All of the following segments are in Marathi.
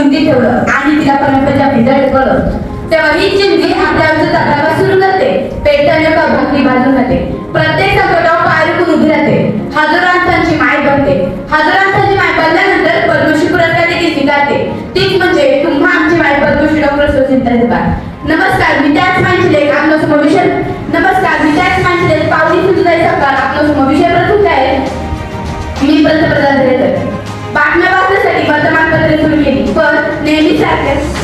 चिमणी ठेवलं आणि तिला परंपरेच्या भिजत कळलं, तेव्हा ही चिमणी आपल्या आयुष्याचा प्रवास सुरू करते. पेटण्याने का भाकरी भाजून जाते, प्रत्येक संकटावर पाय रोखून उभी राहते, हजारांची माय बनते. हजारांची माय बनल्यानंतर पद्मश्री पुरस्कार देखील स्वीकारते. तीच म्हणजे तुम्हा आमची माय पद्मश्री डॉक्टर सुचित्रा दुकान. नमस्कार, मी त्याच माहिती लेख आपलं समविषय. नमस्कार, मी त्याच माहिती लेख पावली सुद्धा सरकार आपलं समविषय प्रथम काय मी पंतप्रधान झाले. बातम्या वाचण्यासाठी वर्तमानपत्रे सुरू केली, पण नेहमी सारखेच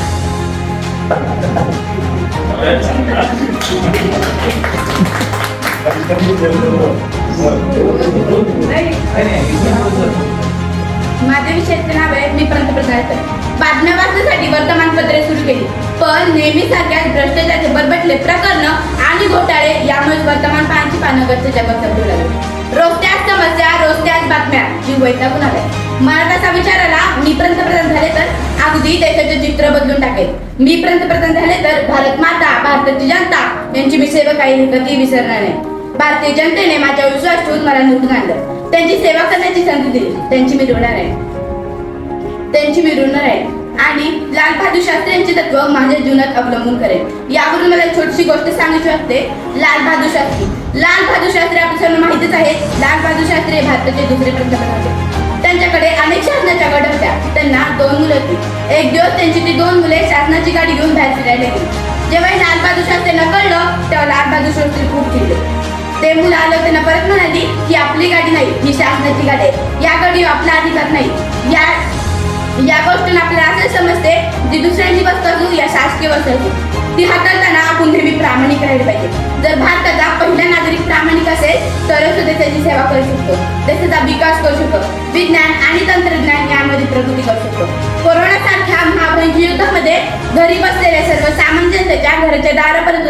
माझे विषयाचे नाव आहे मी पंतप्रधान. बातम्या वाचण्यासाठी वर्तमानपत्रे सुरू केली, पण नेहमी सारख्याच भ्रष्टाचाराचे बरबटले प्रकरण आणि घोटाळे यामुळे वर्तमानपत्रांची पानं गच्चच्या बसवू लागली. रोज त्याच समस्या, रोज त्याच बातम्या, जीव वैतागून आलाय. मराठाचा विचाराला मी पंतप्रधान झाले तर अगदी देशाचे चित्र बदलून टाकेल. मी पंतप्रधान झाले तर भारत माता, भारताची जनता यांची मी सेवा काही कधी विसरणार नाही. भारतीय जनतेने माझ्या विश्वास ठेवून मला निवडून आणलं, त्यांची सेवा करण्याची संधी दिली, त्यांची मी ऋण आहे आणि लाल बहादूर शास्त्री यांचे तत्व माझ्या जीवनात अवलंबून करेल. यावरून मला एक छोटीशी गोष्ट सांगायची वाटते. लाल बहादूर शास्त्री आपल्या सर्वांना माहितीच आहे. लाल बहादूर शास्त्री हे भारताचे दुसरे पंतप्रधान होते. त्यांच्याकडे अनेक शासनाच्या गाड्या होत्या. त्यांना 2 मुलं होती. एक दिवस त्यांची ती 2 मुले शासनाची गाडी घेऊन बाहेर फिरायला गेली. जेव्हा लाल बहादूर शास्त्रींना कळलं तेव्हा लाल बहादूर शास्त्री खूप चिडले. ते मुलं आलं त्यांना परत म्हणाली की आपली गाडी नाही, ही शासनाची गाडी आहे, या गाडीवर आपला अधिकार नाही. या गोष्टीने आपल्याला असे समजते जी दुसऱ्यांची वस्तू असू या शासकीय वस्तू ती हाताळताना आपण नेहमी प्रामाणिक राहिले पाहिजे. जर भारताचा पहिला नागरिक प्रामाणिक असेल तरच तो देशाची सेवा करू शकतो, देशाचा विकास करू शकतो, विज्ञान आणि तंत्रज्ञान यामध्ये प्रगती करू शकतो. कोरोनासारख्या महाभयंकर युद्धामध्ये घरी बसलेल्या सर्व सामान्यांच्या घराच्या दारापर्यंत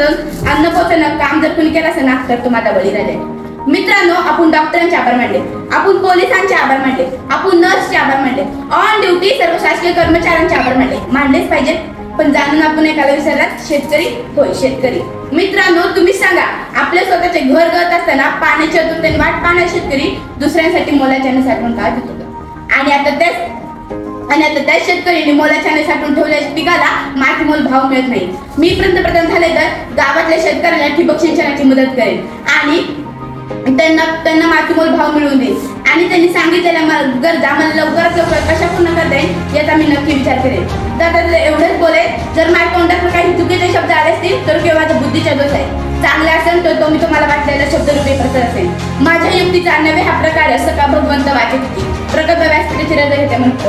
अन्न पोहोचवणं काम जर कुणी केलं असेल ना तर तो माझा बळीराजा आहे. मित्रांनो, आपण डॉक्टरांचे आभार मानले, आपण पोलिसांचे आभार मानले, आपण नर्सचे आभार मानले, ऑन ड्युटी सर्व शासकीय कर्मचाऱ्यांचे आभार मानलेच पाहिजे. पण जाणून आपण एकाला विसरलात, शेतकरी. होय, शेतकरी. मित्रांनो, तुम्ही सांगा, आपल्या स्वतःचे घर गळत असताना पाण्याची अतुरतेने वाट पाहणारे शेतकरी दुसऱ्यांसाठी मोलाच्या साठवून काय देत होतं. आणि आता त्याच शेतकऱ्यांनी मोलाच्या साठवून ठेवलेल्या पिकाला मातीमोल भाव मिळत नाही. मी पंतप्रधान झाले तर गावातल्या शेतकऱ्यांना ठिबक सिंचनाची मदत करेन आणि त्यांना मातीमोल भाव मिळवून देईल. आणि त्यांनी सांगितलेल्या गरजा मला लवकरात लवकर कशा पूर्ण करता येईल याचा मी नक्की विचार करेन. तर एवढंच बोले. जर माझ्या तोंडात काही चुकीचे शब्द आले असतील तर किंवा माझा बुद्धीचा दोष आहे. चांगले असेल तर तो मी तुम्हाला वाटलेला शब्दरूपी प्रसार असेल. माझ्या युक्तीचा नव्हे हा प्रकार असं का भगवंत वाचत होती. प्रकल्प व्यासपीठाची रजा घेते म्हणतो.